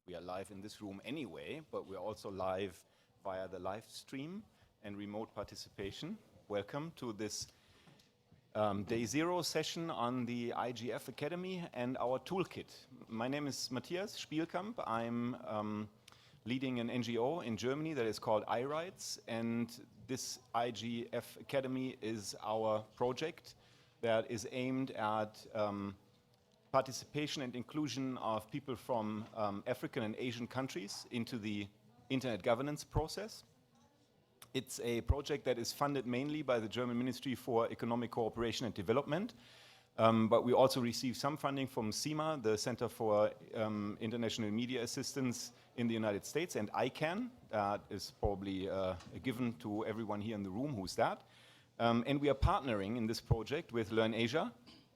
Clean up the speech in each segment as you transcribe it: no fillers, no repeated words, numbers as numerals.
we are live in this room anyway, but we're also live via the live stream and remote participation. Welcome to this Day Zero session on the IGF Academy and our toolkit. My name is Matthias Spielkamp. I'm leading an NGO in Germany that is called iRights, and this IGF Academy is our project that is aimed at participation and inclusion of people from African and Asian countries into the internet governance process. It's a project that is funded mainly by the German Ministry for Economic Cooperation and Development, but we also receive some funding from CIMA, the Center for International Media Assistance in the United States, and ICANN. That is probably a given to everyone here in the room who's that. And we are partnering in this project with Learn Asia,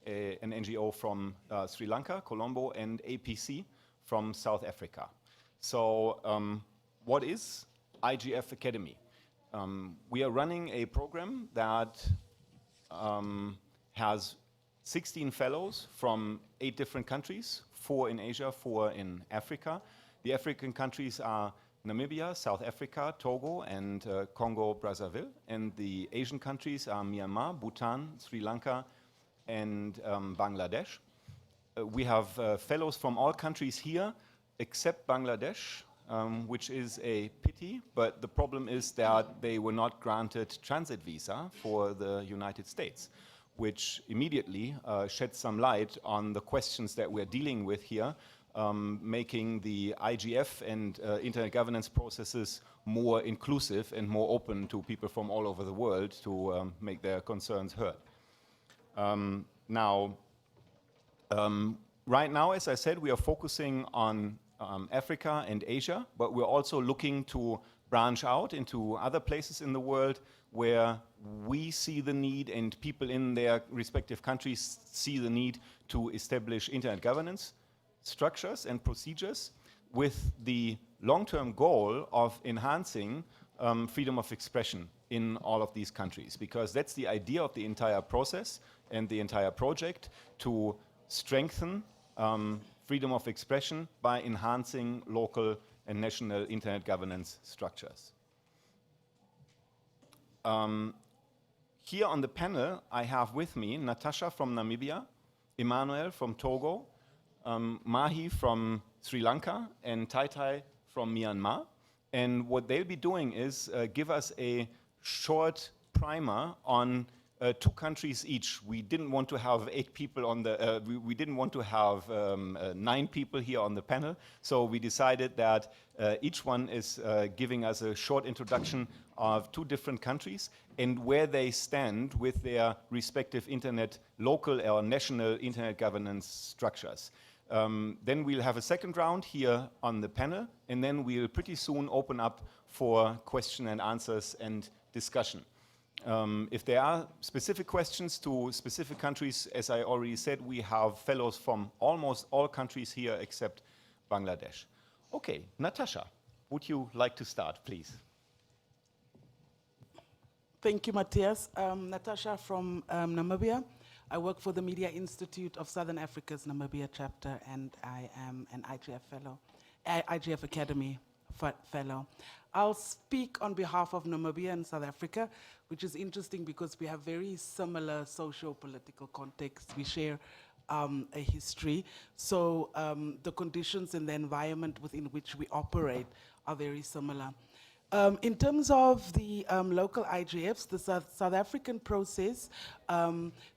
an NGO from Sri Lanka, Colombo, and APC from South Africa. So what is IGF Academy? We are running a program that has 16 fellows from 8 different countries, 4 in Asia, 4 in Africa. The African countries are Namibia, South Africa, Togo, and Congo-Brazzaville. And the Asian countries are Myanmar, Bhutan, Sri Lanka, and Bangladesh. We have fellows from all countries here except Bangladesh, which is a pity, but the problem is that they were not granted transit visa for the United States, which immediately sheds some light on the questions that we're dealing with here, making the IGF and internet governance processes more inclusive and more open to people from all over the world to make their concerns heard. Right now, as I said, we are focusing on Africa and Asia, but we're also looking to branch out into other places in the world where we see the need and people in their respective countries see the need to establish internet governance structures and procedures with the long-term goal of enhancing freedom of expression in all of these countries, because that's the idea of the entire process and the entire project, to strengthen freedom of expression by enhancing local and national internet governance structures. Here on the panel, I have with me Natasha from Namibia, Emmanuel from Togo, Mahi from Sri Lanka, and Tai Tai from Myanmar. And what they'll be doing is give us a short primer on 2 countries each. We didn't want to have 8 people on the, we didn't want to have 9 people here on the panel, so we decided that each one is giving us a short introduction of 2 different countries and where they stand with their respective internet, local or national internet governance structures. Then we'll have a second round here on the panel, and then we'll pretty soon open up for question and answers and discussion. If there are specific questions to specific countries, as I already said, we have fellows from almost all countries here except Bangladesh. Okay, Natasha, would you like to start, please? Thank you, Matthias. Natasha from Namibia. I work for the Media Institute of Southern Africa's Namibia chapter, and I am an IGF fellow, IGF Academy fellow. I'll speak on behalf of Namibia and South Africa, which is interesting because we have very similar socio-political contexts. We share a history. So the conditions and the environment within which we operate are very similar. In terms of the local IGFs, the South African process,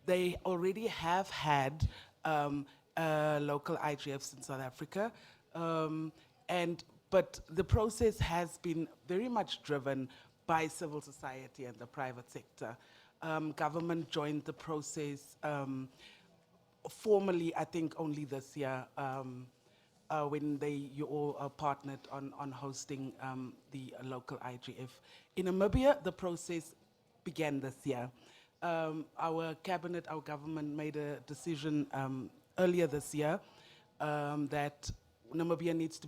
they already have had local IGFs in South Africa. But the process has been very much driven by civil society and the private sector. Government joined the process formally, I think, only this year, when you all partnered on hosting the local IGF. In Namibia, the process began this year. Our cabinet, our government made a decision earlier this year that Namibia needs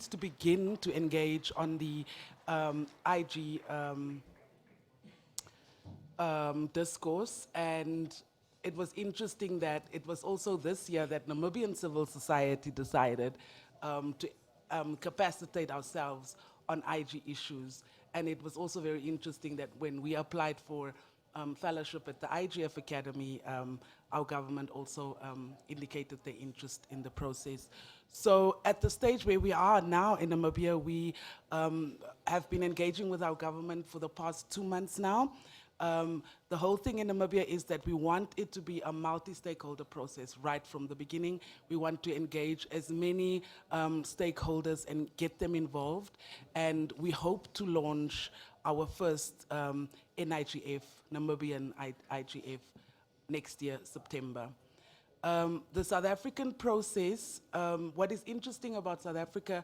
to begin to engage on the IG discourse, and it was interesting that it was also this year that Namibian civil society decided to capacitate ourselves on IG issues. And it was also very interesting that when we applied for fellowship at the IGF Academy, our government also indicated their interest in the process. So at the stage where we are now in Namibia, we have been engaging with our government for the past 2 months now. The whole thing in Namibia is that we want it to be a multi-stakeholder process right from the beginning. We want to engage as many stakeholders and get them involved. And we hope to launch our first NIGF, Namibian IGF, next year, September. The South African process, what is interesting about South Africa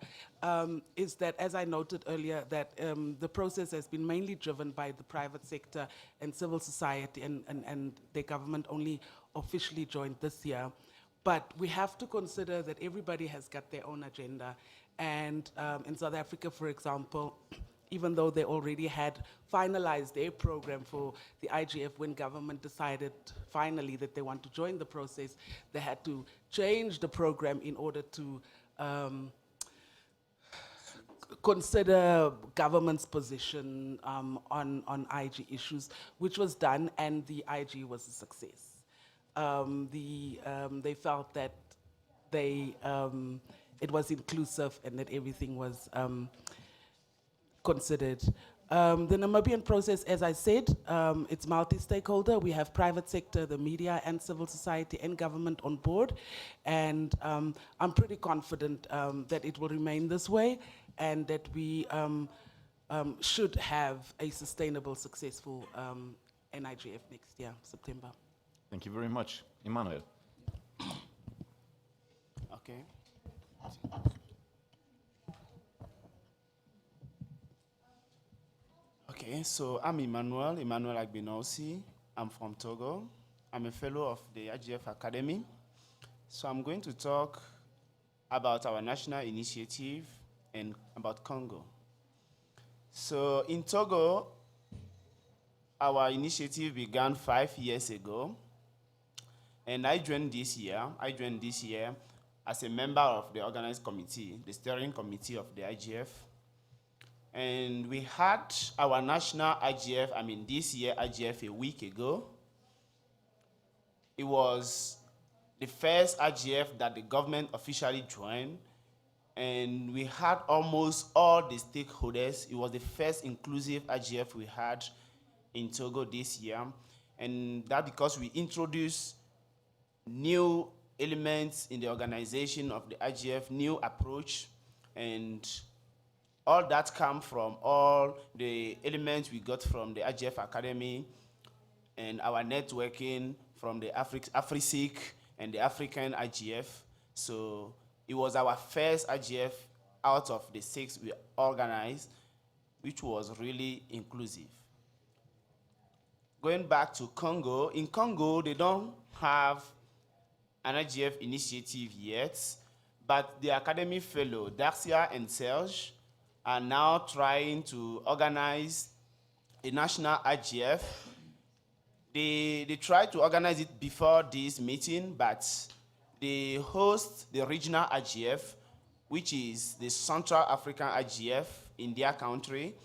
is that, as I noted earlier, that the process has been mainly driven by the private sector and civil society, and the government only officially joined this year. But we have to consider that everybody has got their own agenda. And in South Africa, for example, even though they already had finalized their program for the IGF, when government decided finally that they want to join the process, they had to change the program in order to consider government's position on IG issues, which was done, and the IG was a success. They felt that it was inclusive and that everything was considered. The Namibian process, as I said, it's multi-stakeholder. We have private sector, the media, and civil society and government on board. And I'm pretty confident that it will remain this way and that we should have a sustainable, successful NIGF next year, September. Thank you very much. Emmanuel. Okay. Okay, so I'm Emmanuel Agbinosi. I'm from Togo. I'm a fellow of the IGF Academy. So I'm going to talk about our national initiative and about Congo. So in Togo, our initiative began 5 years ago, and I joined this year as a member of the organized committee, the steering committee of the IGF. And we had our national IGF, this year IGF a week ago. It was the first IGF that the government officially joined, and we had almost all the stakeholders. It was the first inclusive IGF we had in Togo this year, and that because we introduced new elements in the organization of the IGF, new approach, and all that come from all the elements we got from the IGF Academy and our networking from the AfriSIC and the African IGF. So it was our first IGF out of the 6 we organized, which was really inclusive. Going back to Congo, in Congo, they don't have an IGF initiative yet, but the Academy fellow, Darcia and Serge, are now trying to organize a national IGF. They tried to organize it before this meeting, but they host the regional IGF, which is the Central African IGF in their country,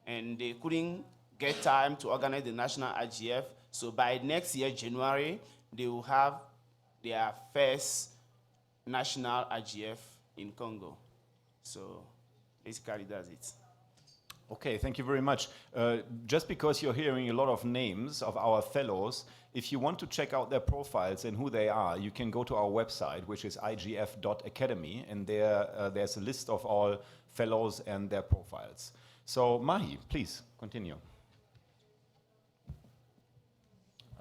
and they couldn't get time to organize the national IGF. So by next year, January, they will have their first national IGF in Congo. So basically, that's it. Okay, thank you very much. Just because you're hearing a lot of names of our fellows, if you want to check out their profiles and who they are, you can go to our website, which is igf.academy, and there's a list of all fellows and their profiles. So, Mahi, please continue.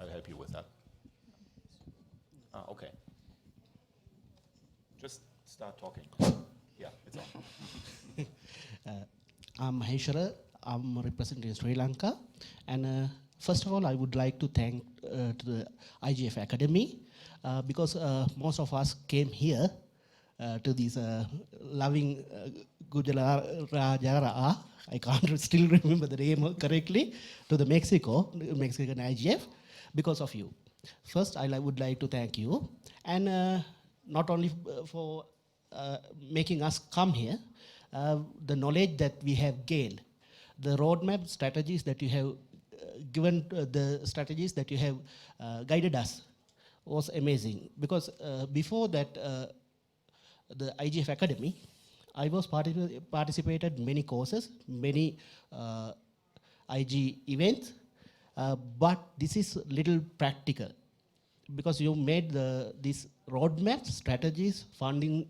I'll help you with that. Okay. Just start talking. Yeah, it's on. I'm Maheshwara. I'm representing Sri Lanka. And first of all, I would like to thank to the IGF Academy because most of us came here to this loving Gujarat, I can't still remember the name correctly, to the Mexican IGF because of you. First, I would like to thank you. And not only for making us come here, the knowledge that we have gained, the roadmap strategies that you have given, the strategies that you have guided us was amazing. Because before that, the IGF Academy, I was participated many courses, many IG events, but this is little practical because you made these roadmaps, strategies, funding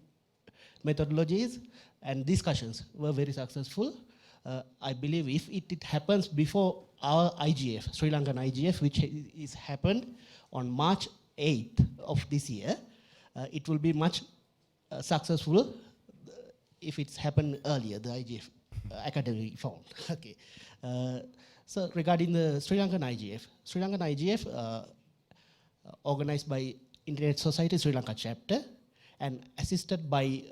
methodologies, and discussions were very successful. I believe if it happens before our IGF, Sri Lankan IGF, which is happened on March 8th of this year, it will be much successful if it's happened earlier, the IGF academy found. Okay. So regarding the Sri Lankan IGF, organized by Internet Society Sri Lanka chapter and assisted by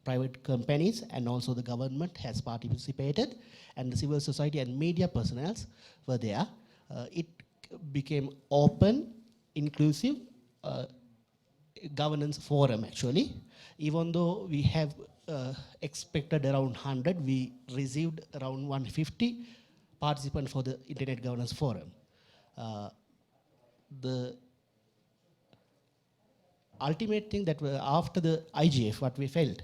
private companies, and also the government has participated, and the civil society and media personnel were there. It became open, inclusive governance forum actually. Even though we have expected around 100, we received around 150 participants for the Internet Governance Forum. The ultimate thing that after the IGF, what we felt,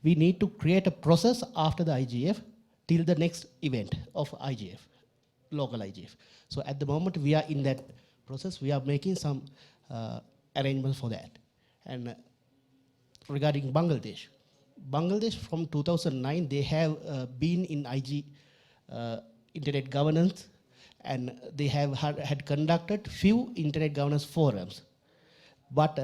we need to create a process after the IGF till the next event of IGF, local IGF. So at the moment we are in that process, we are making some arrangements for that. And regarding Bangladesh from 2009, they have been in IG Internet governance, and they have had conducted few Internet governance forums. But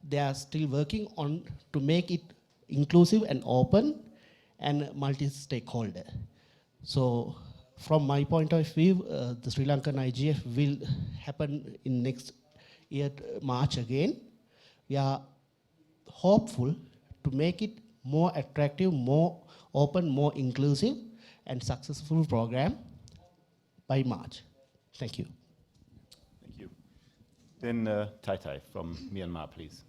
they are still working on to make it inclusive and open and multi-stakeholder. So from my point of view, the Sri Lankan IGF will happen in next year, March again. We are hopeful to make it more attractive, more open, more inclusive, and successful program by March. Thank you. Thank you. Then Tai Tai from Myanmar, please.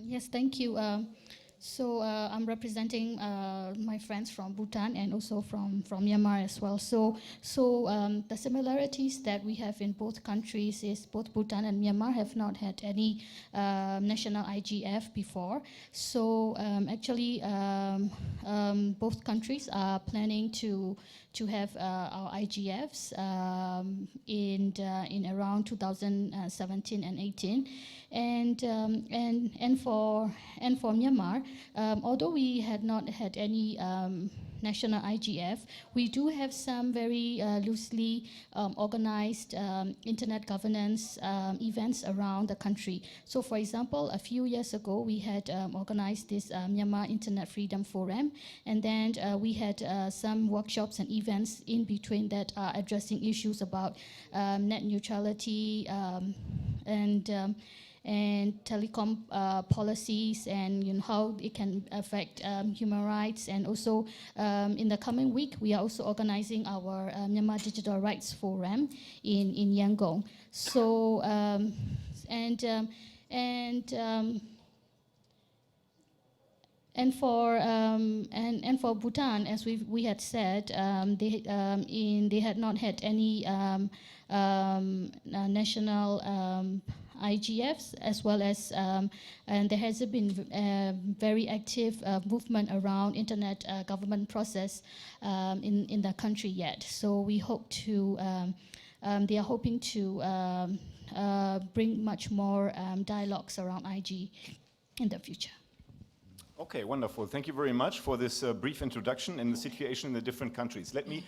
Yes, thank you. So I'm representing my friends from Bhutan and also from Myanmar as well. So the similarities that we have in both countries is both Bhutan and Myanmar have not had any national IGF before. So actually both countries are planning to have our IGFs in around 2017 and 18. And for Myanmar, although we had not had any national IGF, we do have some very loosely organized internet governance events around the country. So for example, a few years ago, we had organized this Myanmar Internet Freedom Forum, and then we had some workshops and events in between that are addressing issues about net neutrality and telecom policies, and how it can affect human rights. And also in the coming week, we are also organizing our Myanmar Digital Rights Forum in Yangon. So and for Bhutan, as we had said, they had not had any national IGFs, as well as and there has been very active movement around internet government process in the country yet. So we hope to they are hoping to bring much more dialogues around IG in the future. Okay, wonderful. Thank you very much for this brief introduction and the situation in the different countries. Let me,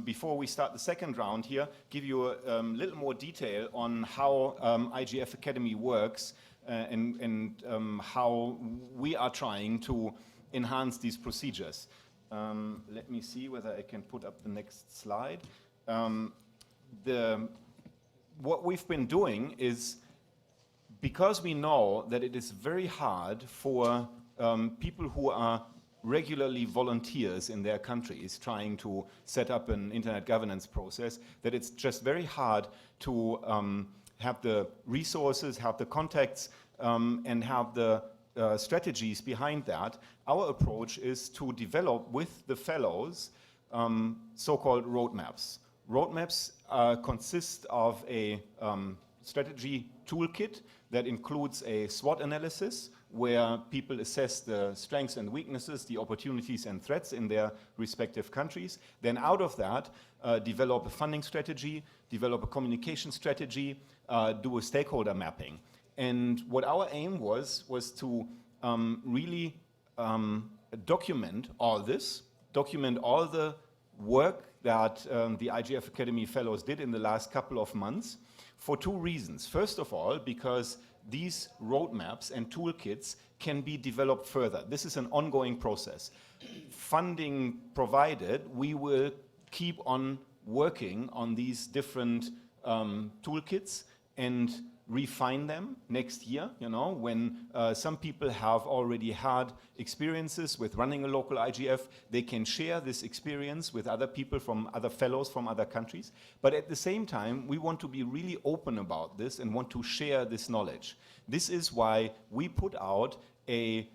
before we start the second round here, give you a little more detail on how IGF Academy works and how we are trying to enhance these procedures. Let me see whether I can put up the next slide. What we've been doing is, because we know that it is very hard for people who are regularly volunteers in their countries trying to set up an internet governance process, that it's just very hard to have the resources, have the contacts, and have the strategies behind that, our approach is to develop with the fellows so-called roadmaps. Roadmaps consist of a strategy toolkit that includes a SWOT analysis where people assess the strengths and weaknesses, the opportunities and threats in their respective countries. Then out of that, develop a funding strategy, develop a communication strategy, do a stakeholder mapping. And what our aim was to really document all this, document all the work that the IGF Academy Fellows did in the last couple of months for two reasons. First of all, because these roadmaps and toolkits can be developed further. This is an ongoing process. Funding provided, we will keep on working on these different toolkits and refine them next year, you know, when some people have already had experiences with running a local IGF, they can share this experience with other people from other fellows from other countries. But at the same time, we want to be really open about this and want to share this knowledge. This is why we put out a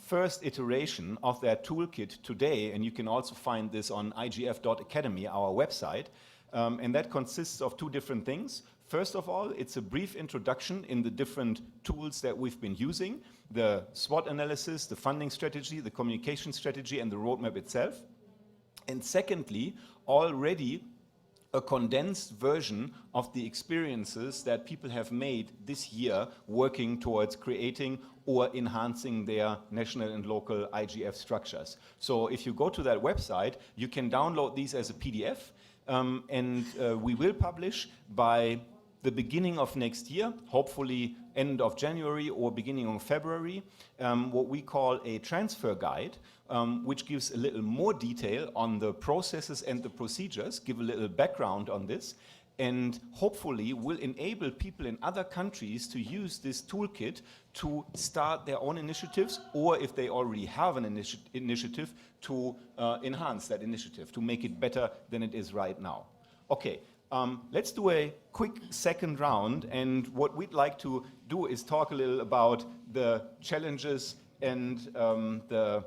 first iteration of that toolkit today, and you can also find this on igf.academy, our website, and that consists of two different things. First of all, it's a brief introduction in the different tools that we've been using, the SWOT analysis, the funding strategy, the communication strategy, and the roadmap itself. And secondly, already a condensed version of the experiences that people have made this year working towards creating or enhancing their national and local IGF structures. So if you go to that website, you can download these as a PDF, and we will publish by the beginning of next year, hopefully end of January or beginning of February, what we call a transfer guide, which gives a little more detail on the processes and the procedures, give a little background on this, and hopefully will enable people in other countries to use this toolkit to start their own initiatives, or if they already have an initiative, to enhance that initiative, to make it better than it is right now. Okay. Let's do a quick second round, and what we'd like to do is talk a little about the challenges and the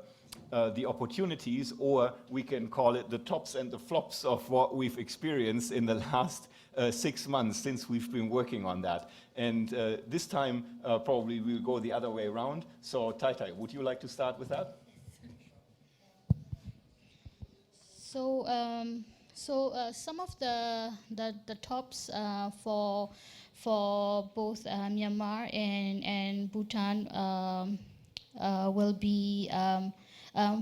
opportunities, or we can call it the tops and the flops of what we've experienced in the last 6 months since we've been working on that. And this time, probably we'll go the other way around. So, Tai, would you like to start with that? So some of the tops for both Myanmar and Bhutan will be,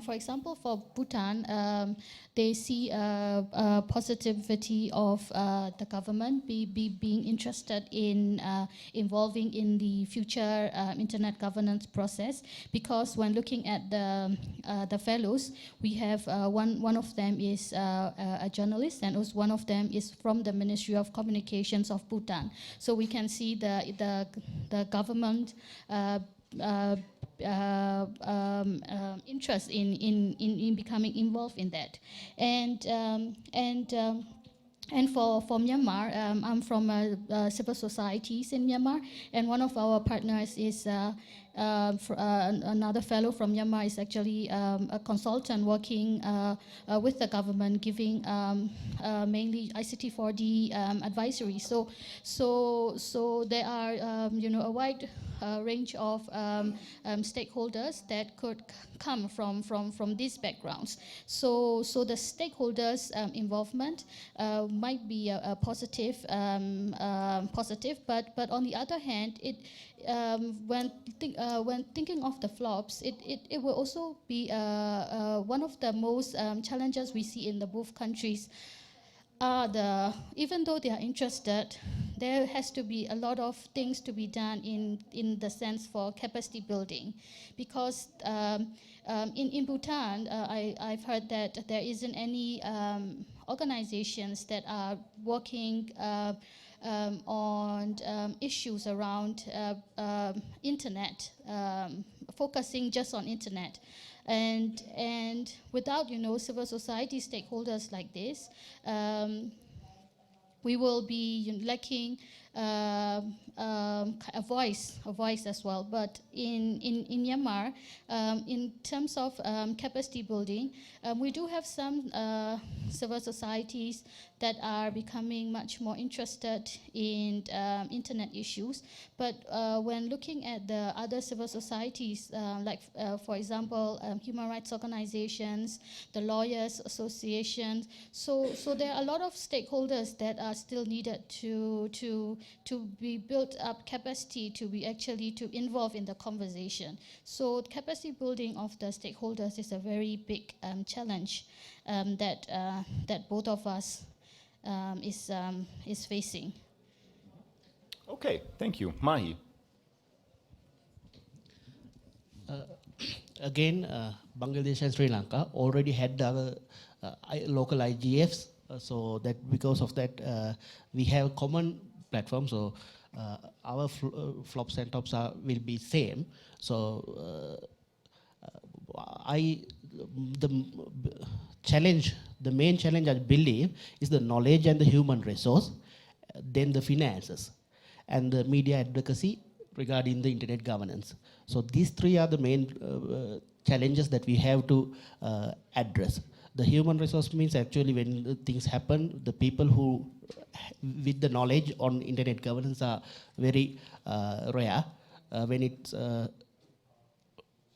for example, for Bhutan, they see a positivity of the government being interested in involving in the future internet governance process, because when looking at the fellows, we have one of them is a journalist, and also one of them is from the Ministry of Communications of Bhutan. So we can see the government interest in becoming involved in that, and for Myanmar, I'm from civil societies in Myanmar, and one of our partners is another fellow from Myanmar is actually a consultant working with the government, giving mainly ICT4D advisory. So there are a wide range of stakeholders that could come from these backgrounds. So the stakeholders' involvement might be a positive, but on the other hand, when thinking of the flops, it will also be one of the most challenges we see in the both countries. Even though they are interested, there has to be a lot of things to be done in the sense for capacity building, because in Bhutan, I've heard that there isn't any organizations that are working on issues around internet, focusing just on internet. And without civil society stakeholders like this, we will be lacking a voice as well. But in Myanmar, in terms of capacity building, we do have some civil societies that are becoming much more interested in internet issues. But when looking at the other civil societies, for example, human rights organizations, the lawyers associations, so there are a lot of stakeholders that are still needed to be built up capacity to be actually to involve in the conversation. So capacity building of the stakeholders is a very big challenge that both of us is facing. Okay, thank you. Mahi. Again, Bangladesh and Sri Lanka already had our local IGFs, so that because of that, we have common platform. So our flops and tops will be same. So the main challenge I believe is the knowledge and the human resource, then the finances, and the media advocacy regarding the internet governance. So these three are the main challenges that we have to address. The human resource means actually when things happen, the people who with the knowledge on internet governance are very rare. When if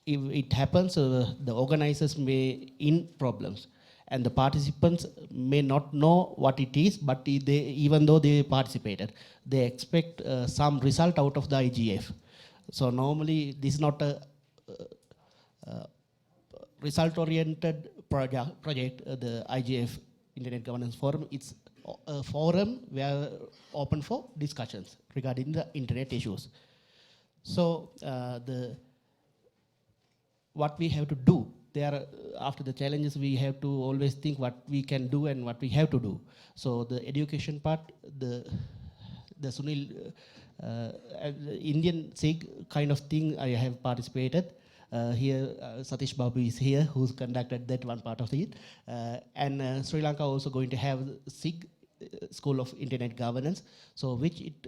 it happens, the organizers may in problems, and the participants may not know what it is, but even though they participated, they expect some result out of the IGF. So normally this is not a result-oriented project, the IGF Internet Governance Forum. It's a forum where open for discussions regarding the internet issues. So what we have to do there, after the challenges, we have to always think what we can do and what we have to do. So the education part, the Sunil Indian Sikh kind of thing, I have participated. Here, Satish Babu is here, who's conducted that one part of it. And Sri Lanka also going to have Sikh School of Internet Governance, so which it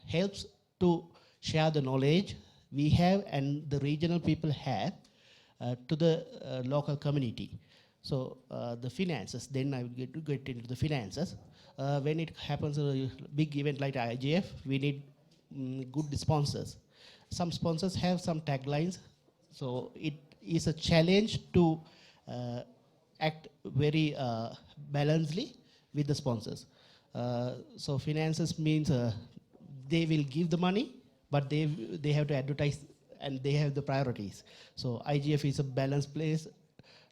helps to share the knowledge we have and the regional people have to the local community. So the finances, then I will get into the finances. When it happens a big event like IGF, we need good sponsors. Some sponsors have some taglines, so it is a challenge to act very balancedly with the sponsors. So finances means they will give the money, but they have to advertise and they have the priorities. So IGF is a balanced place,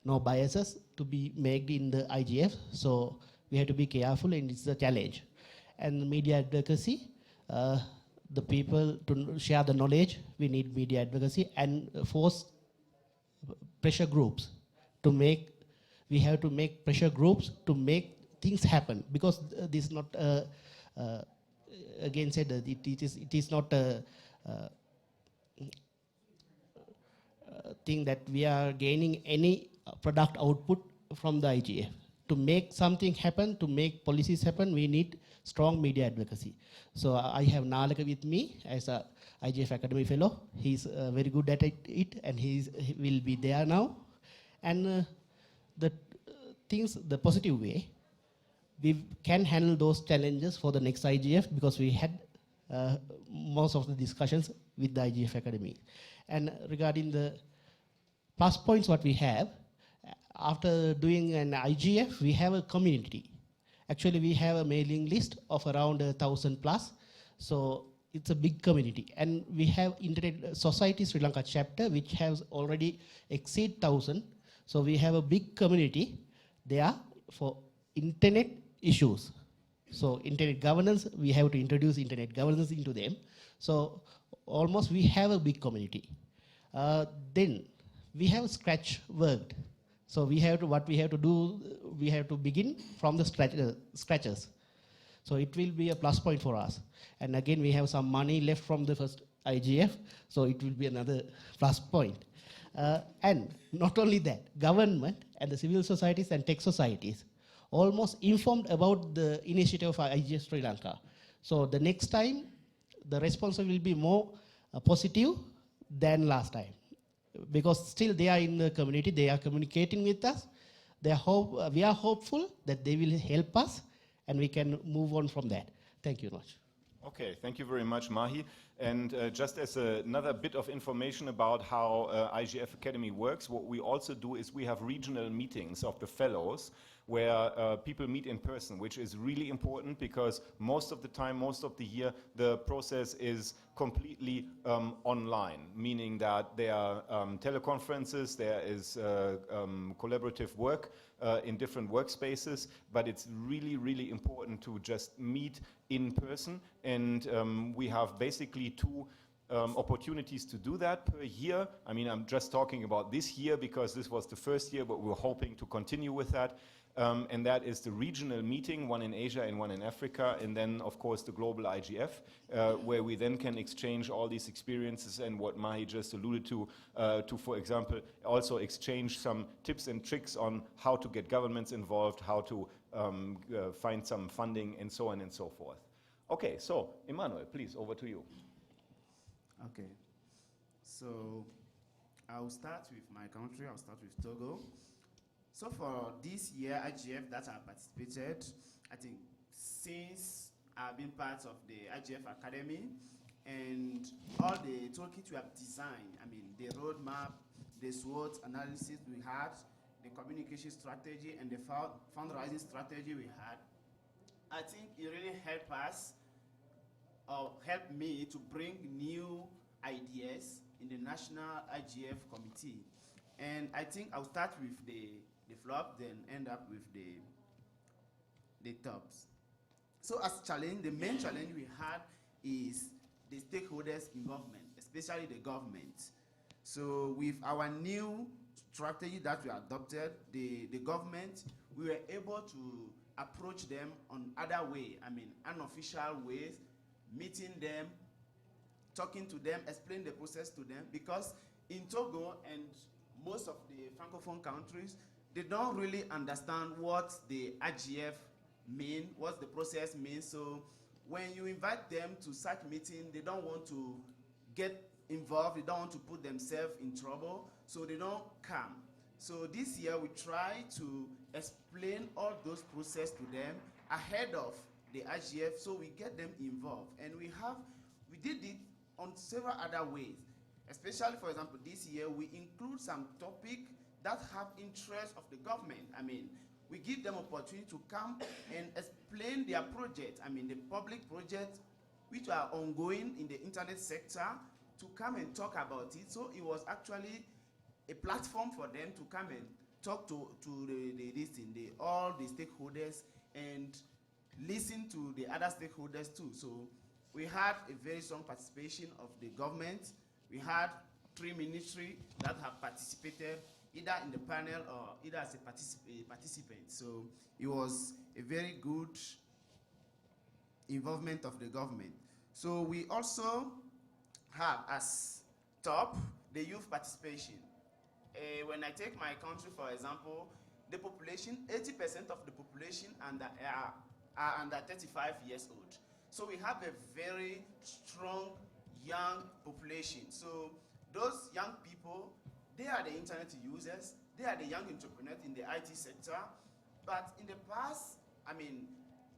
no biases to be made in the IGF. So we have to be careful, and it's a challenge. And media advocacy, the people to share the knowledge, we need media advocacy and force pressure groups to make, we have to make pressure groups to make things happen, because this is not, again said, that it is not a thing that we are gaining any product output from the IGF. To make something happen, to make policies happen, we need strong media advocacy. So I have Nalaka with me as a IGF Academy Fellow. He's very good at it, and he will be there now. And the things, the positive way, we can handle those challenges for the next IGF, because we had most of the discussions with the IGF Academy. And regarding the plus points what we have, after doing an IGF, we have a community. Actually, we have a mailing list of around 1,000 plus. So it's a big community. And we have Internet Society Sri Lanka chapter, which has already exceed 1,000. So we have a big community there for internet issues. So internet governance, we have to introduce internet governance into them. So almost we have a big community. Then we have scratch worked. So we have to, what we have to do, we have to begin from the scratches. So it will be a plus point for us. And again, we have some money left from the first IGF, so it will be another plus point. And not only that, government and the civil societies and tech societies almost informed about the initiative of IGF Sri Lanka. So the next time, the response will be more positive than last time. Because still they are in the community, they are communicating with us. We are hopeful that they will help us and we can move on from that. Thank you much. Okay, thank you very much, Mahi. And just as another bit of information about how IGF Academy works, what we also do is we have regional meetings of the fellows where people meet in person, which is really important because most of the time, most of the year, the process is completely online, meaning that there are teleconferences, there is collaborative work in different workspaces, but it's really, really important to just meet in person. And we have basically two opportunities to do that per year. I mean, I'm just talking about this year because this was the first year, but we're hoping to continue with that. And that is the regional meeting, one in Asia and one in Africa, and then, of course, the global IGF, where we then can exchange all these experiences and what Mahi just alluded to, for example, also exchange some tips and tricks on how to get governments involved, how to find some funding, and so on and so forth. Okay, so, Emmanuel, please, over to you. Okay. So, I'll start with my country. I'll start with Togo. So for this year, IGF that I participated, I think since I've been part of the IGF Academy and all the toolkit we have designed, I mean the roadmap, the SWOT analysis we had, the communication strategy and the fundraising strategy we had, I think it really helped us or helped me to bring new ideas in the National IGF Committee. And I think I'll start with the flop, then end up with the tops. So as challenge, the main challenge we had is the stakeholders' involvement, especially the government. So with our new strategy that we adopted, the government, we were able to approach them on other way, I mean unofficial ways, meeting them, talking to them, explain the process to them, because in Togo and most of the Francophone countries, they don't really understand what the IGF mean, what the process means. So when you invite them to such meeting, they don't want to get involved, they don't want to put themselves in trouble, so they don't come. So this year we try to explain all those processes to them ahead of the IGF, so we get them involved. And we did it on several other ways. Especially, for example, this year we include some topic that have interest of the government. I mean, we give them opportunity to come and explain their project, I mean the public projects which are ongoing in the internet sector, to come and talk about it. So it was actually a platform for them to come and talk to all the stakeholders and listen to the other stakeholders too. So we had a very strong participation of the government. We had 3 ministries that have participated either in the panel or either as a participant. So it was a very good involvement of the government. So we also have as top the youth participation. When I take my country, for example, the population, 80% of the population are under 35 years old. So we have a very strong young population. So those young people, they are the internet users, they are the young entrepreneurs in the IT sector. But in the past, I mean,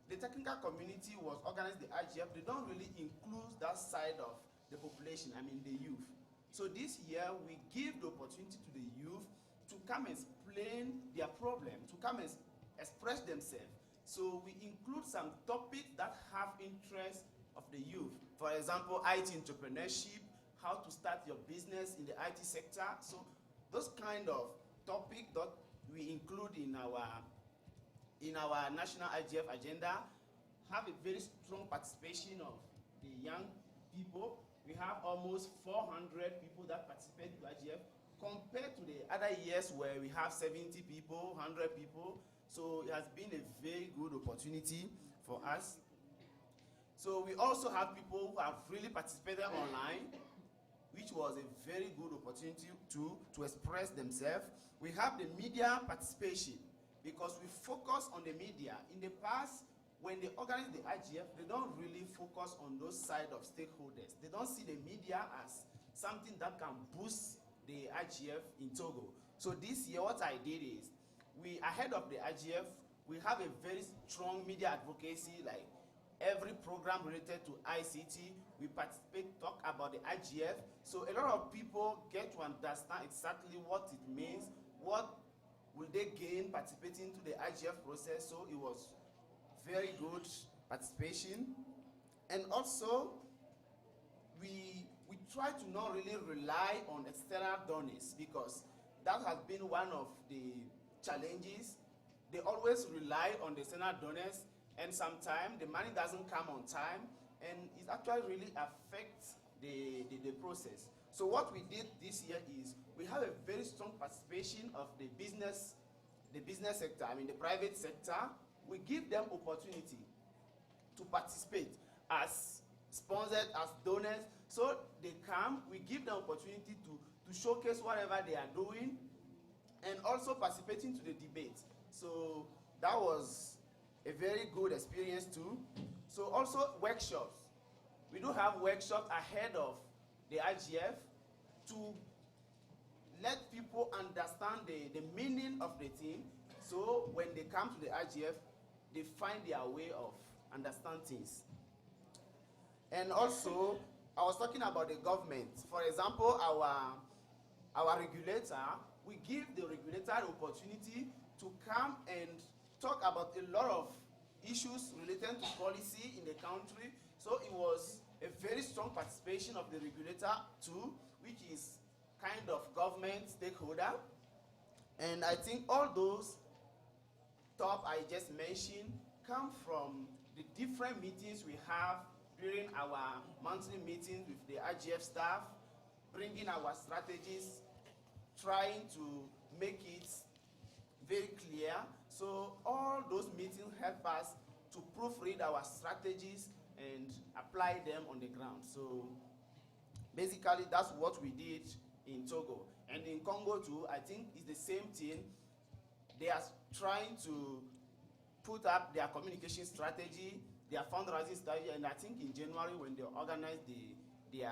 the technical community was organized, the IGF, they don't really include that side of the population, I mean the youth. So this year, we give the opportunity to the youth to come and explain their problem, to come and express themselves. So we include some topics that have interest of the youth. For example, IT entrepreneurship, how to start your business in the IT sector. So those kind of topics that we include in our national IGF agenda have a very strong participation of the young people. We have almost 400 people that participate in IGF compared to the other years where we have 70 people, 100 people. So it has been a very good opportunity for us. So we also have people who have really participated online, which was a very good opportunity to express themselves. We have the media participation because we focus on the media. In the past, when they organize the IGF, they don't really focus on those side of stakeholders. They don't see the media as something that can boost the IGF in Togo. So this year, what I did is, ahead of the IGF, we have a very strong media advocacy, like every program related to ICT, we participate, talk about the IGF. So a lot of people get to understand exactly what it means, what will they gain participating to the IGF process. So it was very good participation. And also, we try to not really rely on external donors, because that has been one of the challenges. They always rely on the external donors, and sometimes the money doesn't come on time, and it actually really affects the process. So what we did this year is, we have a very strong participation of the business sector, the private sector. We give them opportunity to participate as sponsored, as donors. So they come, we give them opportunity to showcase whatever they are doing, and also participating to the debate. So that was a very good experience too. So also workshops. We do have workshops ahead of the IGF to let people understand the meaning of the thing. So when they come to the IGF, they find their way of understanding things. And also, I was talking about the government. For example, our regulator, we give the regulator the opportunity to come and talk about a lot of issues related to policy in the country. So it was a very strong participation of the regulator too, which is kind of government stakeholder. And I think all those top I just mentioned come from the different meetings we have during our monthly meetings with the IGF staff, bringing our strategies, trying to make it very clear. So all those meetings help us to proofread our strategies and apply them on the ground. So basically, that's what we did in Togo. And in Congo too, I think it's the same thing. They are trying to put up their communication strategy, their fundraising strategy, and I think in January, when they organize their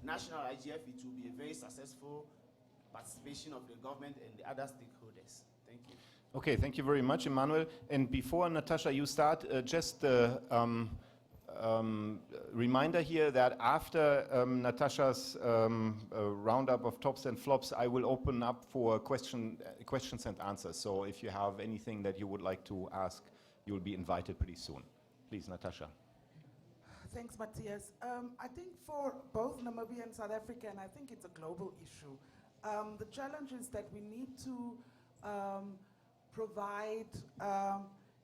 national IGF, it will be a very successful participation of the government and the other stakeholders. Thank you. Okay, thank you very much, Emmanuel. And before, Natasha, you start, just reminder here that after Natasha's roundup of tops and flops, I will open up for questions and answers. So if you have anything that you would like to ask, you will be invited pretty soon. Please, Natasha. Thanks, Matthias. I think for both Namibia and South Africa, and I think it's a global issue, the challenge is that we need to provide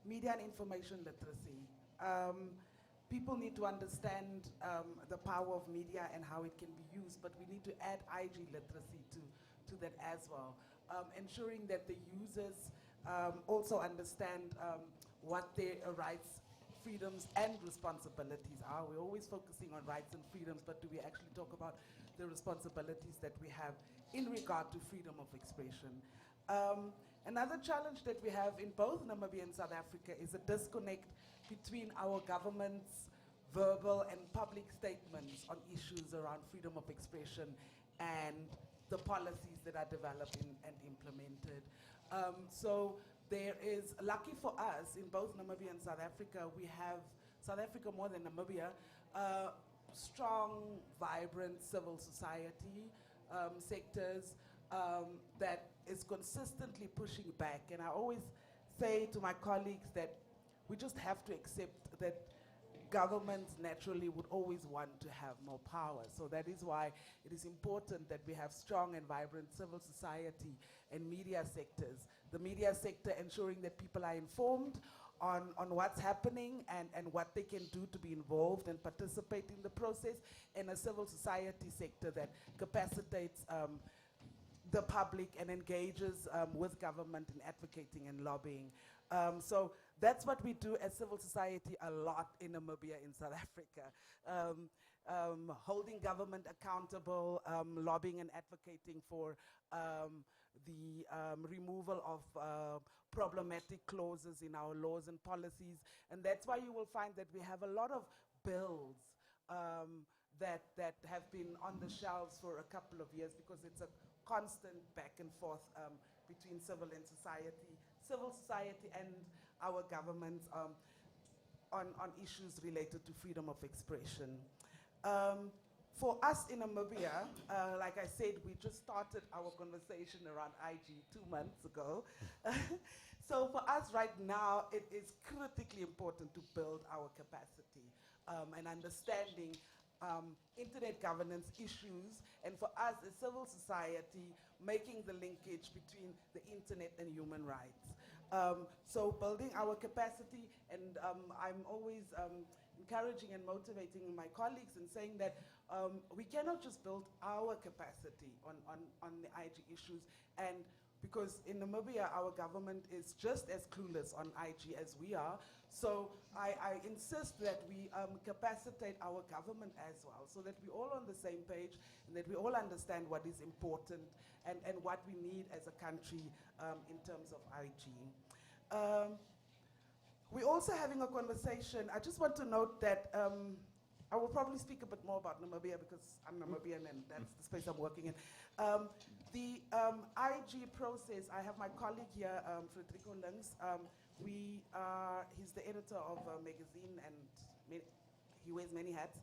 media and information literacy. People need to understand the power of media and how it can be used, but we need to add IG literacy to that as well. Ensuring that the users also understand what their rights, freedoms, and responsibilities are. We're always focusing on rights and freedoms, but do we actually talk about the responsibilities that we have in regard to freedom of expression? Another challenge that we have in both Namibia and South Africa is a disconnect between our government's verbal and public statements on issues around freedom of expression and the policies that are developed and implemented. So there is, lucky for us, in both Namibia and South Africa, we have, South Africa more than Namibia, strong, vibrant civil society sectors that is consistently pushing back. And I always say to my colleagues that we just have to accept that governments naturally would always want to have more power. So that is why it is important that we have strong and vibrant civil society and media sectors. The media sector ensuring that people are informed on what's happening and what they can do to be involved and participate in the process, and a civil society sector that capacitates the public and engages with government in advocating and lobbying. So that's what we do as civil society a lot in Namibia, in South Africa. holding government accountable, lobbying and advocating for the removal of problematic clauses in our laws and policies. And that's why you will find that we have a lot of bills that have been on the shelves for a couple of years, because it's a constant back and forth between civil society and our governments on issues related to freedom of expression. For us in Namibia, like I said, we just started our conversation around IG 2 months ago. So for us right now, it is critically important to build our capacity and understanding internet governance issues, and for us as civil society, making the linkage between the internet and human rights. So building our capacity, and I'm always encouraging and motivating my colleagues and saying that we cannot just build our capacity on the IG issues, and because in Namibia, our government is just as clueless on IG as we are. So I insist that we capacitate our government as well, so that we're all on the same page and that we all understand what is important and what we need as a country in terms of IG. We're also having a conversation. I just want to note that I will probably speak a bit more about Namibia because I'm Namibian and that's the space I'm working in. The IG process, I have my colleague here, Frederico Links. He's the editor of a magazine and he wears many hats.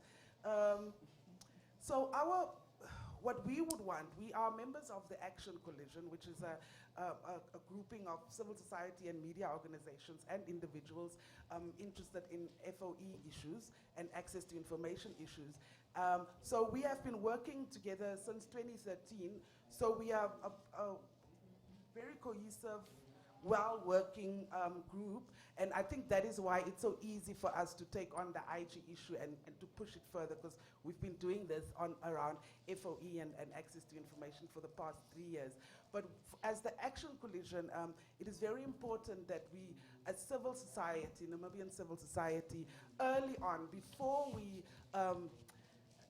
So what we would want, we are members of the Action Coalition, which is a grouping of civil society and media organizations and individuals interested in FOE issues and access to information issues. So we have been working together since 2013. So we are a very cohesive, well-working group, and I think that is why it's so easy for us to take on the IG issue and to push it further, because we've been doing this around FOE and access to information for the past 3 years. But as the Action Coalition, it is very important that we, as civil society, Namibian civil society, early on, before we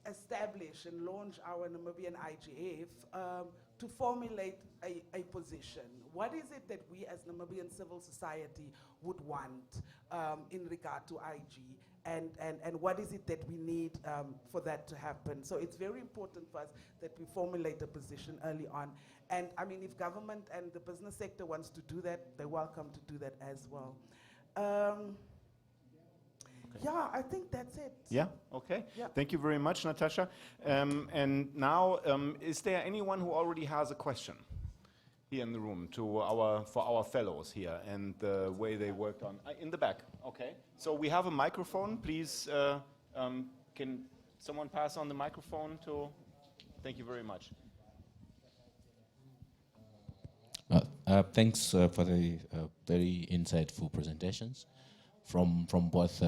establish and launch our Namibian IGF, to formulate a position. What is it that we as Namibian civil society would want in regard to IG, and what is it that we need for that to happen? So it's very important for us that we formulate a position early on. And I mean, if government and the business sector wants to do that, they're welcome to do that as well. Yeah, I think that's it. Yeah, okay. Yeah. Thank you very much, Natasha. And now, is there anyone who already has a question here in the room for our fellows here and the way they worked on? In the back, okay. So we have a microphone. Please, can someone pass on the microphone to? Thank you very much. Thanks for the very insightful presentations from both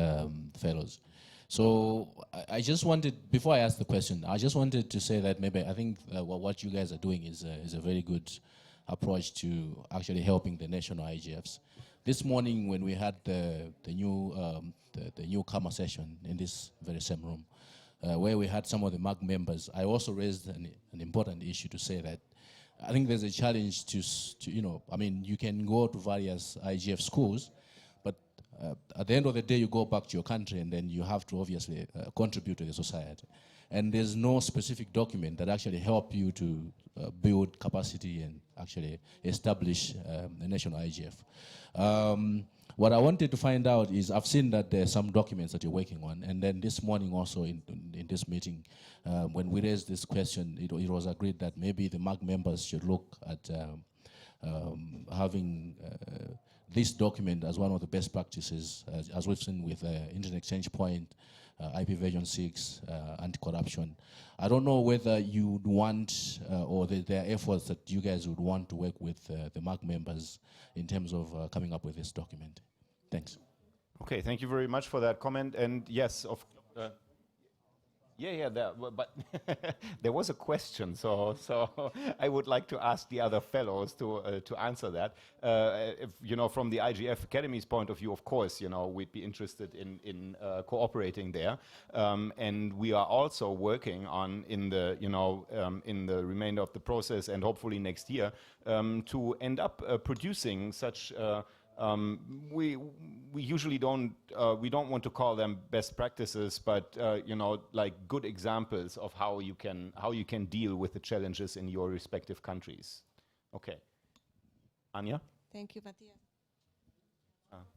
fellows. So I just wanted, before I ask the question, I just wanted to say that maybe I think what you guys are doing is a very good approach to actually helping the national IGFs. This morning when we had the newcomer session in this very same room, where we had some of the MAG members, I also raised an important issue to say that I think there's a challenge to I mean, you can go to various IGF schools, but at the end of the day, you go back to your country and then you have to obviously contribute to the society. And there's no specific document that actually help you to build capacity and actually establish a national IGF. What I wanted to find out is, I've seen that there are some documents that you're working on, and then this morning also in this meeting, when we raised this question, it was agreed that maybe the MAG members should look at having this document as one of the best practices, as we've seen with Internet Exchange Point, IP version 6, anti-corruption. I don't know whether you would want, or there are efforts that you guys would want to work with the MAG members in terms of coming up with this document. Thanks. Okay, thank you very much for that comment. And yes, Yeah, but there was a question, so I would like to ask the other fellows to answer that. If, from the IGF Academy's point of view, of course, we'd be interested in cooperating there, and we are also working on in the remainder of the process and hopefully next year to end up producing such. We usually don't want to call them best practices, but like good examples of how you can deal with the challenges in your respective countries. Okay, Anja, Thank you, Matthias.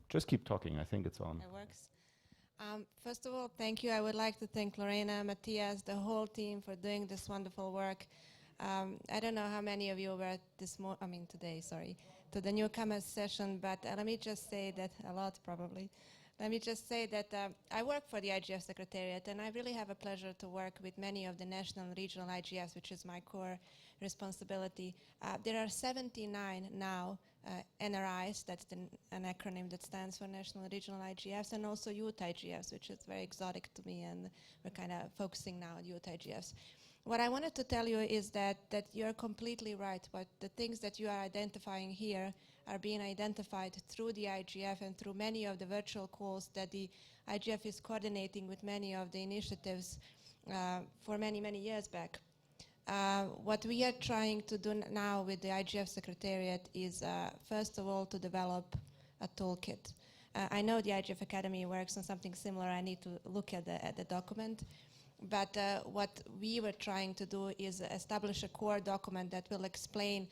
just keep talking. I think it's on. It works. First of all, thank you. I would like to thank Lorena, Matthias, the whole team for doing this wonderful work. I don't know how many of you were at today, to the newcomers session, but let me just say that, a lot probably. Let me just say that I work for the IGF Secretariat, and I really have a pleasure to work with many of the national and regional IGFs, which is my core responsibility. There are 79 now NRIs, that's an acronym that stands for National and Regional IGFs, and also youth IGFs, which is very exotic to me, and we're kind of focusing now on youth IGFs. What I wanted to tell you is that you're completely right. But the things that you are identifying here are being identified through the IGF and through many of the virtual calls that the IGF is coordinating with many of the initiatives for many, many years back. What we are trying to do now with the IGF Secretariat is, first of all, to develop a toolkit. I know the IGF Academy works on something similar. I need to look at the document. But what we were trying to do is establish a core document that will explain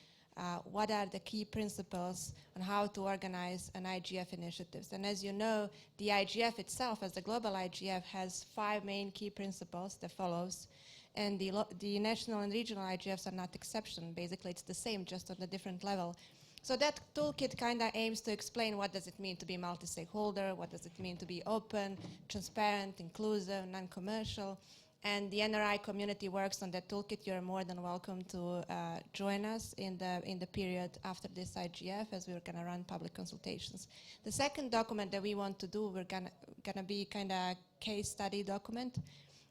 what are the key principles on how to organize an IGF initiatives. And as you know, the IGF itself, as the global IGF, has 5 main key principles that follows. And the national and regional IGFs are not exception. Basically, it's the same, just on a different level. So that toolkit kind of aims to explain what does it mean to be multi-stakeholder, what does it mean to be open, transparent, inclusive, non-commercial. And the NRI community works on that toolkit. You're more than welcome to join us in the period after this IGF, as we're going to run public consultations. The second document that we want to do, we're going to be kind of case study document.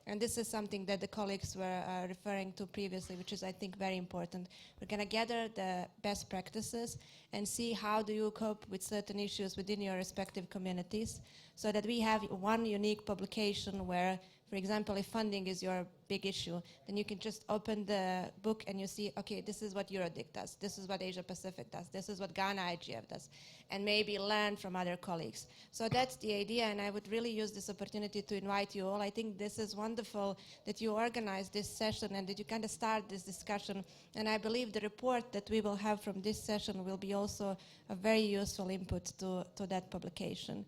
And this is something that the colleagues were referring to previously, which is, I think, very important. We're going to gather the best practices and see how do you cope with certain issues within your respective communities, so that we have one unique publication where, for example, if funding is your big issue, then you can just open the book and you see, okay, this is what Eurodic does, this is what Asia Pacific does, this is what Ghana IGF does, and maybe learn from other colleagues. So that's the idea, and I would really use this opportunity to invite you all. I think this is wonderful that you organize this session and that you kind of start this discussion, and I believe the report that we will have from this session will be also a very useful input to that publication.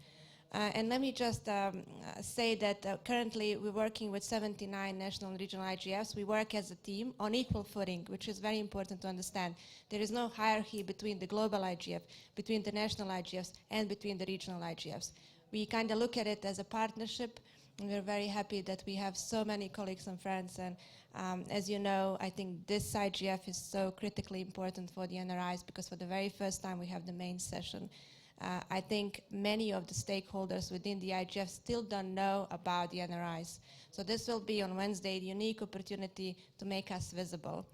And let me just say that currently we're working with 79 national and regional IGFs. We work as a team on equal footing, which is very important to understand. There is no hierarchy between the global IGF, between the national IGFs, and between the regional IGFs. We kind of look at it as a partnership, and we're very happy that we have so many colleagues and friends. And as you know, I think this IGF is so critically important for the NRIs, because for the very first time we have the main session. I think many of the stakeholders within the IGF still don't know about the NRIs. So this will be on Wednesday, the unique opportunity to make us visible.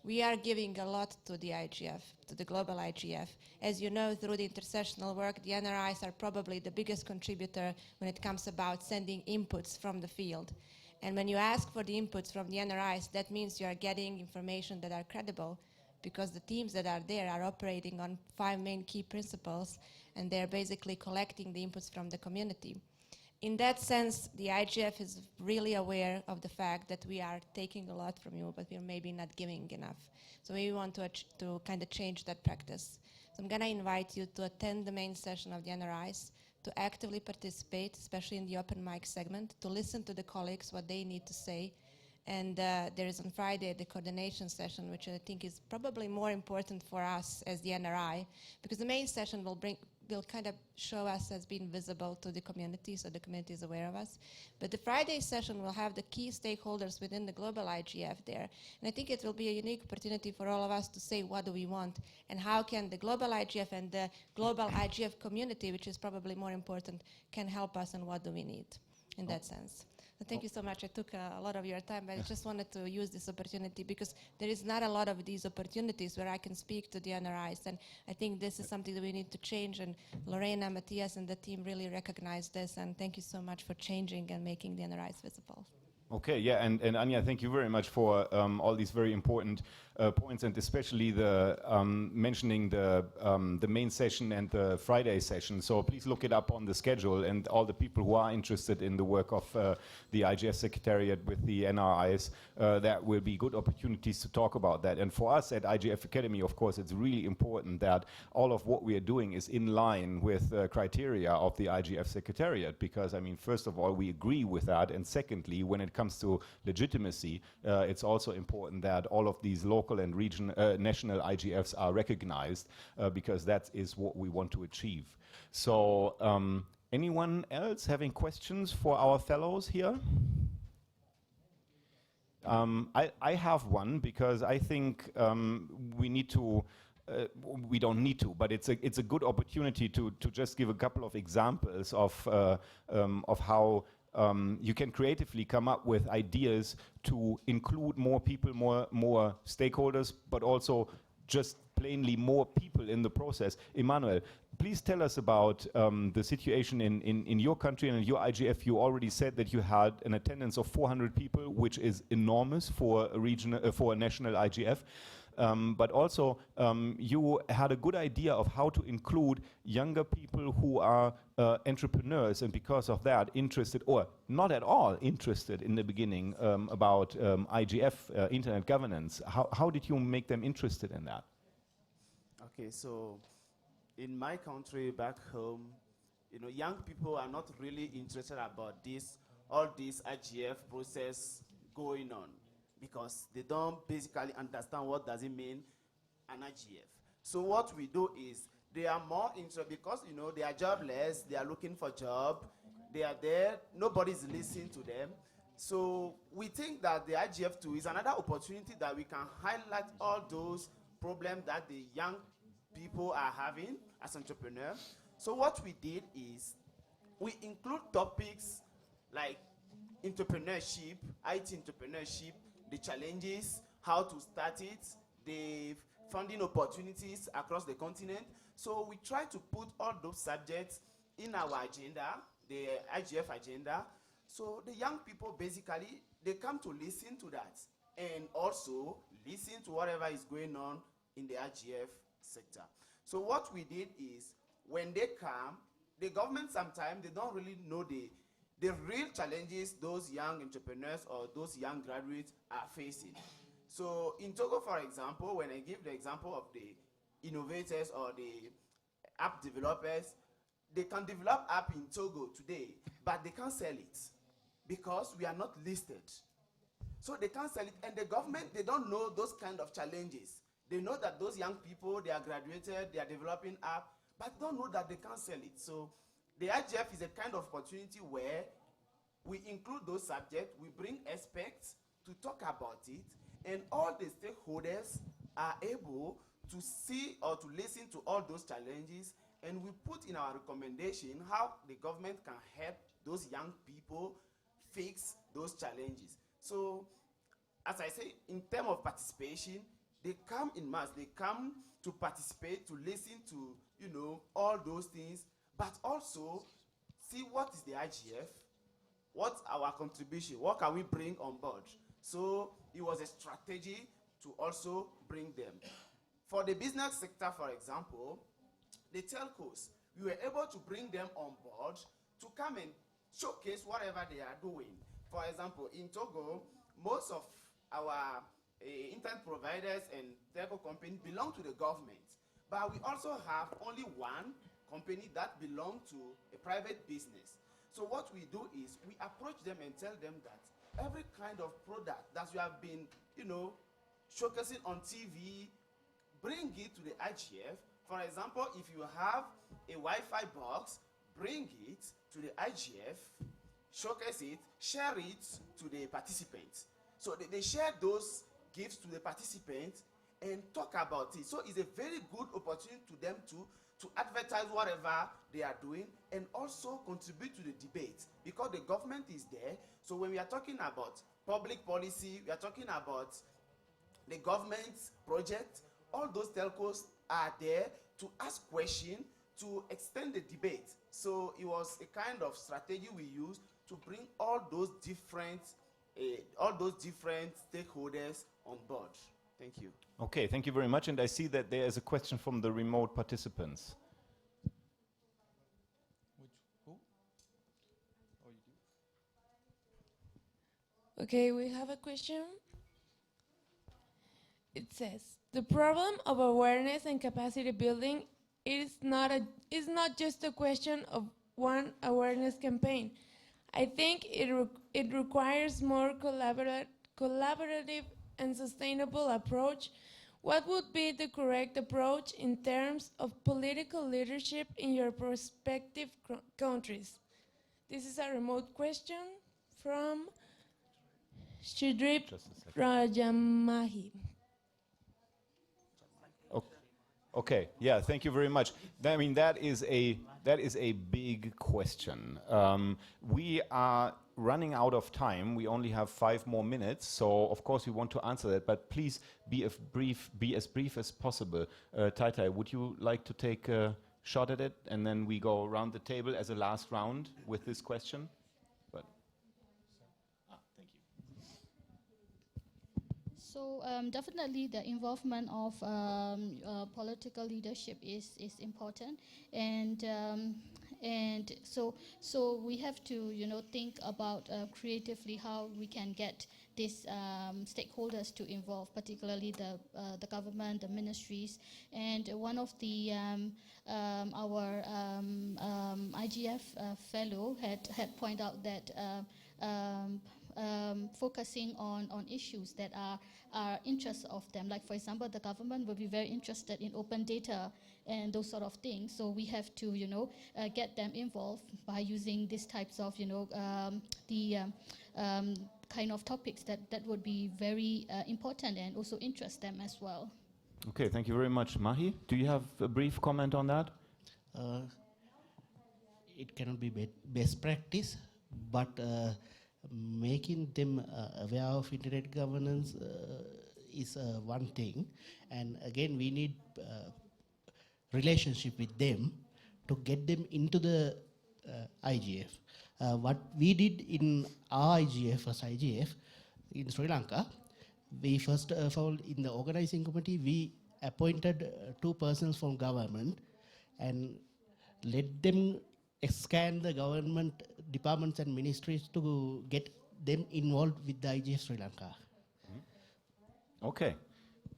We are giving a lot to the IGF, to the global IGF. As you know, through the intersessional work, the NRIs are probably the biggest contributor when it comes about sending inputs from the field. And when you ask for the inputs from the NRIs, that means you are getting information that are credible, because the teams that are there are operating on 5 main key principles, and they're basically collecting the inputs from the community. In that sense, the IGF is really aware of the fact that we are taking a lot from you, but we're maybe not giving enough. So we want to kind of change that practice. So I'm going to invite you to attend the main session of the NRIs, to actively participate, especially in the open mic segment, to listen to the colleagues, what they need to say. And there is on Friday the coordination session, which I think is probably more important for us as the NRI, because the main session will kind of show us as being visible to the community, so the community is aware of us. But the Friday session will have the key stakeholders within the global IGF there. And I think it will be a unique opportunity for all of us to say, what do we want? And how can the global IGF and the global IGF community, which is probably more important, can help us, and what do we need in that sense? So thank you so much. I took a lot of your time, but I just wanted to use this opportunity because there is not a lot of these opportunities where I can speak to the NRIs, and I think this is something that we need to change, and Lorena, Matthias, and the team really recognize this, and thank you so much for changing and making the NRIs visible. Okay, yeah, and Anya, thank you very much for all these very important points, and especially the mentioning the main session and the Friday session. So please look it up on the schedule, and all the people who are interested in the work of the IGF Secretariat with the NRIs, that will be good opportunities to talk about that. And for us at IGF Academy, of course, it's really important that all of what we are doing is in line with the criteria of the IGF Secretariat, because, I mean, first of all, we agree with that, and secondly, when it comes to legitimacy, it's also important that all of these local and national IGFs are recognized, because that is what we want to achieve. So anyone else having questions for our fellows here? I have one, because I think we need to we don't need to, but it's a good opportunity to just give a couple of examples of how you can creatively come up with ideas to include more people, more stakeholders, but also just plainly more people in the process. Emmanuel, please tell us about the situation in your country and in your IGF. You already said that you had an attendance of 400 people, which is enormous for a national IGF. But also, you had a good idea of how to include younger people who are entrepreneurs, and because of that, interested or not at all interested in the beginning about IGF, internet governance. How did you make them interested in that? Okay, so in my country back home, young people are not really interested about all this IGF process going on, because they don't basically understand what does it mean, an IGF. So what we do is, they are more interested because, they are jobless, they are looking for job, they are there, nobody's listening to them. So we think that the IGF2 is another opportunity that we can highlight all those problems that the young people are having as entrepreneurs. So what we did is, we include topics like entrepreneurship, IT entrepreneurship, the challenges, how to start it, the funding opportunities across the continent. So we try to put all those subjects in our agenda, the IGF agenda. So the young people, basically, they come to listen to that, and also listen to whatever is going on in the IGF sector. So what we did is, when they come, the government sometimes, they don't really know the real challenges those young entrepreneurs or those young graduates are facing. So in Togo, for example, when I give the example of the innovators or the app developers, they can develop app in Togo today, but they can't sell it because we are not listed. So they can't sell it, and the government, they don't know those kind of challenges. They know that those young people, they are graduated, they are developing app, but don't know that they can't sell it. So the IGF is a kind of opportunity where we include those subjects, we bring experts to talk about it, and all the stakeholders are able to see or to listen to all those challenges, and we put in our recommendation how the government can help those young people fix those challenges. So, as I say, in terms of participation, they come in mass, they come to participate, to listen to, all those things, but also see what is the IGF, what's our contribution, what can we bring on board. So it was a strategy to also bring them. For the business sector, for example, the telcos, we were able to bring them on board to come and showcase whatever they are doing. For example, in Togo, most of our internet providers and telco companies belong to the government, but we also have only one company that belongs to a private business. So what we do is, we approach them and tell them that every kind of product that you have been, showcasing on TV, bring it to the IGF. For example, if you have a Wi-Fi box, bring it to the IGF, showcase it, share it to the participants. So they share those gifts to the participants, and talk about it. So it's a very good opportunity to them to advertise whatever they are doing and also contribute to the debate because the government is there. So when we are talking about public policy, we are talking about the government's project, all those telcos are there to ask questions, to extend the debate. So it was a kind of strategy we used to bring all those different stakeholders on board. Thank you. Okay, thank you very much. And I see that there is a question from the remote participants. Okay, we have a question. It says, the problem of awareness and capacity building is not just a question of one awareness campaign. I think it requires more collaborative and sustainable approach. What would be the correct approach in terms of political leadership in your prospective countries? This is a remote question from Shidrip Rajamahi. Okay, yeah, thank you very much. I mean, that is a big question. We are running out of time. We only have 5 more minutes, so of course we want to answer that. But please be as brief as possible. Tai, would you like to take a shot at it, and then we go around the table as a last round with this question? So definitely the involvement of political leadership is important, and so we have to think about creatively how we can get these stakeholders to involve, particularly the government, the ministries, and one of the our IGF fellow had pointed out that focusing on issues that are interests of them. Like, for example, the government will be very interested in open data and those sort of things. So we have to, get them involved by using these types of, kind of topics that would be very important and also interest them as well. Okay, thank you very much. Mahi, do you have a brief comment on that? It cannot be best practice, but making them aware of internet governance is one thing, and again we need relationship with them to get them into the IGF. What we did in our IGF as IGF in Sri Lanka, we first of all in the organizing committee we appointed 2 persons from government and let them scan the government departments and ministries to get them involved with the IGF Sri Lanka. Okay,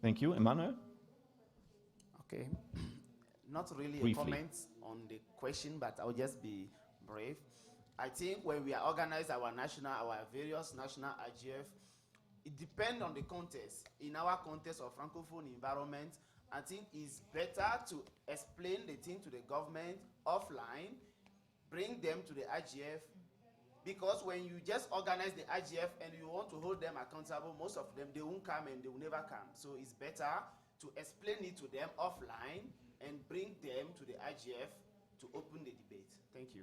thank you. Emmanuel? Okay, not really Briefly. a comment on the question, but I'll just be brief. I think when we organize our various national IGF, it depends on the context. In our context of Francophone environment, I think it's better to explain the thing to the government offline, bring them to the IGF, because when you just organize the IGF and you want to hold them accountable, most of them, they won't come and they will never come. So it's better to explain it to them offline and bring them to the IGF to open the debate. Thank you.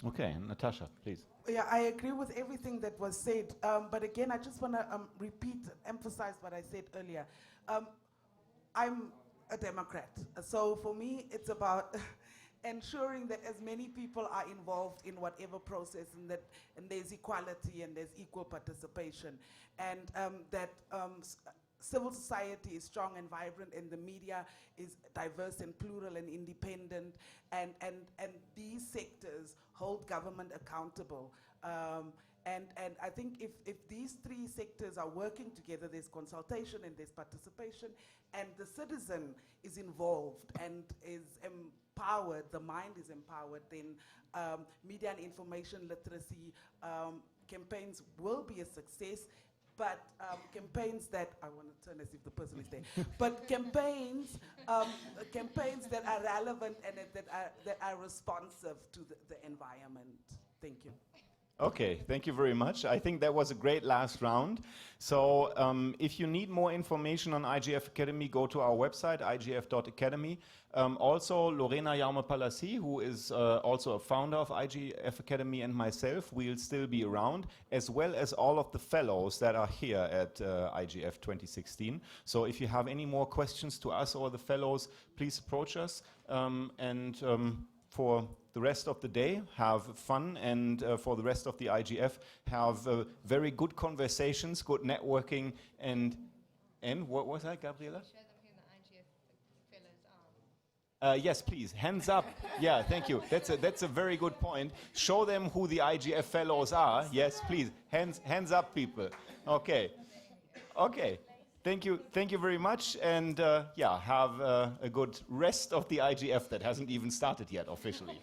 Okay, Natasha, please. Yeah, I agree with everything that was said. But again, I just want to emphasize what I said earlier. I'm a Democrat. So for me, it's about ensuring that as many people are involved in whatever process and there's equality and there's equal participation. And that civil society is strong and vibrant and the media is diverse and plural and independent, and these sectors hold government accountable. And I think if these 3 sectors are working together, there's consultation and there's participation, and the citizen is involved and is empowered, the mind is empowered, then media and information literacy campaigns will be a success. But campaigns that, I want to turn as if the person is there, but campaigns that are relevant and that are responsive to the environment. Thank you. Okay, thank you very much. I think that was a great last round. So if you need more information on IGF Academy, go to our website, igf.academy. Also, Lorena Jaume-Palassi, who is also a founder of IGF Academy, and myself, will still be around, as well as all of the fellows that are here at IGF 2016. So if you have any more questions to us or the fellows, please approach us. For the rest of the day, have fun, and for the rest of the IGF, have very good conversations, good networking, and what was that, Gabriela? Show them who the IGF fellows are. Yes, please, hands up. Yeah, thank you. That's a very good point. Show them who the IGF fellows are. Yes, please, hands up, people. Okay, okay. Thank you very much, and yeah, have a good rest of the IGF that hasn't even started yet officially.